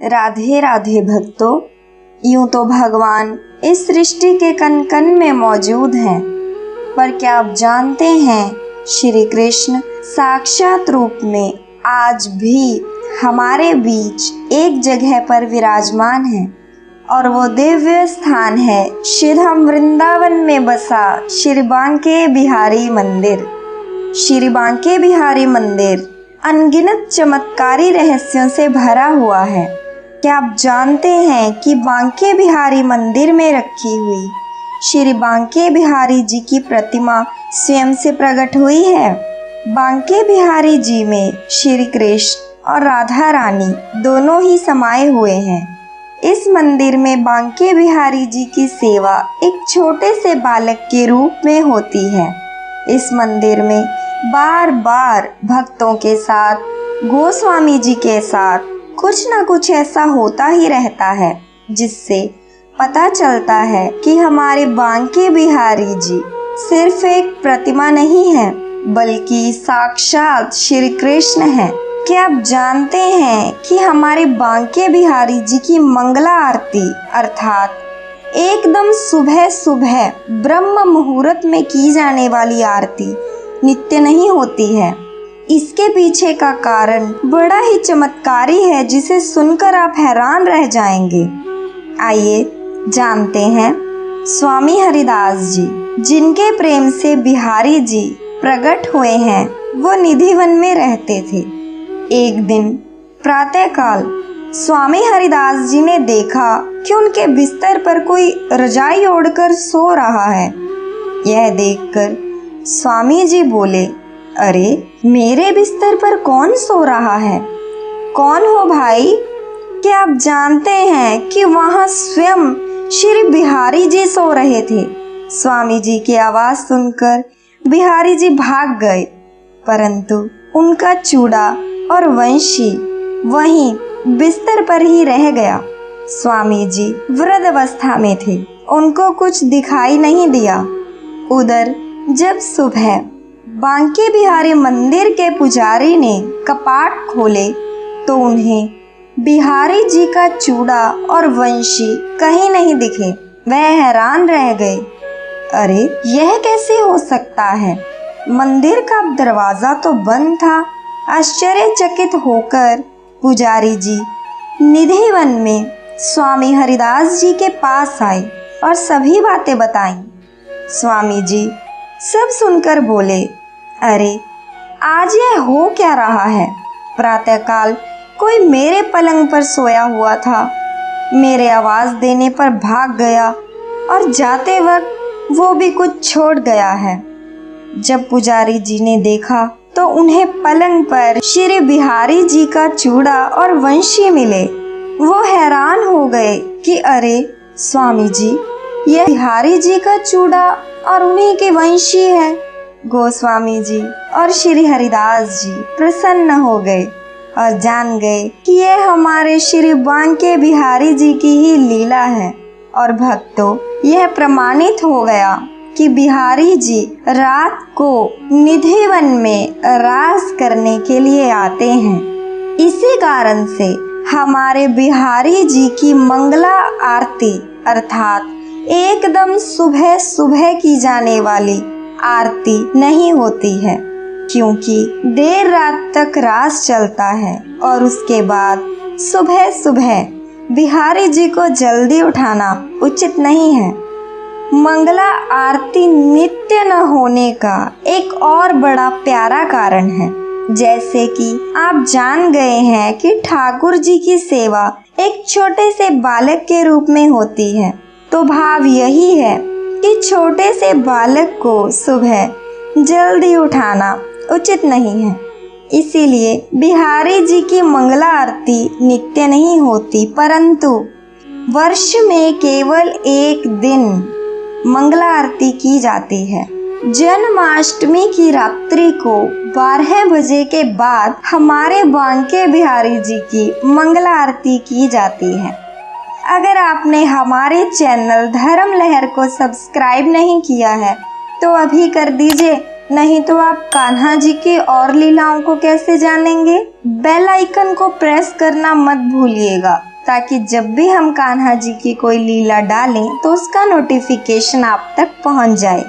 राधे राधे भक्तों। यूं तो भगवान इस सृष्टि के कण कण में मौजूद हैं, पर क्या आप जानते हैं श्री कृष्ण साक्षात रूप में आज भी हमारे बीच एक जगह पर विराजमान है, और वो दिव्य स्थान है श्रीधाम वृंदावन में बसा श्री बांके बिहारी मंदिर। श्री बांके बिहारी मंदिर अनगिनत चमत्कारी रहस्यों से भरा हुआ है। क्या आप जानते हैं कि बांके बिहारी मंदिर में रखी हुई श्री बांके बिहारी जी की प्रतिमा स्वयं से प्रकट हुई है। बांके बिहारी जी में श्री कृष्ण और राधा रानी दोनों ही समाये हुए हैं। इस मंदिर में बांके बिहारी जी की सेवा एक छोटे से बालक के रूप में होती है। इस मंदिर में बार बार भक्तों के साथ, गोस्वामी जी के साथ कुछ न कुछ ऐसा होता ही रहता है, जिससे पता चलता है कि हमारे बांके बिहारी जी सिर्फ एक प्रतिमा नहीं है, बल्कि साक्षात श्री कृष्ण है। क्या आप जानते हैं कि हमारे बांके बिहारी जी की मंगला आरती अर्थात एकदम सुबह सुबह ब्रह्म मुहूर्त में की जाने वाली आरती नित्य नहीं होती है। इसके पीछे का कारण बड़ा ही चमत्कारी है, जिसे सुनकर आप हैरान रह जाएंगे। आइए जानते हैं। स्वामी हरिदास जी, जिनके प्रेम से बिहारी जी प्रकट हुए हैं, वो निधिवन में रहते थे। एक दिन प्रातःकाल स्वामी हरिदास जी ने देखा कि उनके बिस्तर पर कोई रजाई ओढ़कर सो रहा है। यह देखकर स्वामी जी बोले, अरे मेरे बिस्तर पर कौन सो रहा है? कौन हो भाई? क्या आप जानते हैं कि वहाँ स्वयं श्री बिहारी जी सो रहे थे? स्वामी जी की आवाज सुनकर बिहारी जी भाग गए, परंतु उनका चूड़ा और वंशी वहीं बिस्तर पर ही रह गया। स्वामी जी वृद्ध अवस्था में थे, उनको कुछ दिखाई नहीं दिया। उधर जब सुबह बांके बिहारी मंदिर के पुजारी ने कपाट खोले तो उन्हें बिहारी जी का चूड़ा और वंशी कहीं नहीं दिखे। वह हैरान रह गए, अरे यह कैसे हो सकता है? मंदिर का दरवाजा तो बंद था। आश्चर्यचकित होकर पुजारी जी निधिवन में स्वामी हरिदास जी के पास आए और सभी बातें बताईं। स्वामी जी सब सुनकर बोले, अरे आज यह हो क्या रहा है? प्रातःकाल कोई मेरे पलंग पर सोया हुआ था, मेरे आवाज देने पर भाग गया और जाते वक्त वो भी कुछ छोड़ गया है। जब पुजारी जी ने देखा तो उन्हें पलंग पर श्री बिहारी जी का चूड़ा और वंशी मिले। वो हैरान हो गए कि अरे स्वामी जी, यह बिहारी जी का चूड़ा और उन्हीं के वंशी है। गोस्वामी जी और श्री हरिदास जी प्रसन्न हो गए और जान गए कि यह हमारे श्री बांके बिहारी जी की ही लीला है। और भक्तों, यह प्रमाणित हो गया कि बिहारी जी रात को निधिवन में रास करने के लिए आते हैं। इसी कारण से हमारे बिहारी जी की मंगला आरती अर्थात एकदम सुबह सुबह की जाने वाली आरती नहीं होती है, क्योंकि देर रात तक रास चलता है और उसके बाद सुबह सुबह बिहारी जी को जल्दी उठाना उचित नहीं है। मंगला आरती नित्य न होने का एक और बड़ा प्यारा कारण है। जैसे कि आप जान गए हैं कि ठाकुर जी की सेवा एक छोटे से बालक के रूप में होती है, तो भाव यही है कि छोटे से बालक को सुबह जल्दी उठाना उचित नहीं है। इसीलिए बिहारी जी की मंगला आरती नित्य नहीं होती, परंतु वर्ष में केवल एक दिन मंगला आरती की जाती है। जन्माष्टमी की रात्रि को 12 बजे के बाद हमारे बांके बिहारी जी की मंगला आरती की जाती है। अगर आपने हमारे चैनल धर्म लहर को सब्सक्राइब नहीं किया है तो अभी कर दीजिए, नहीं तो आप कान्हा जी की और लीलाओं को कैसे जानेंगे। बेल आइकन को प्रेस करना मत भूलिएगा ताकि जब भी हम कान्हा जी की कोई लीला डालें तो उसका नोटिफिकेशन आप तक पहुंच जाए।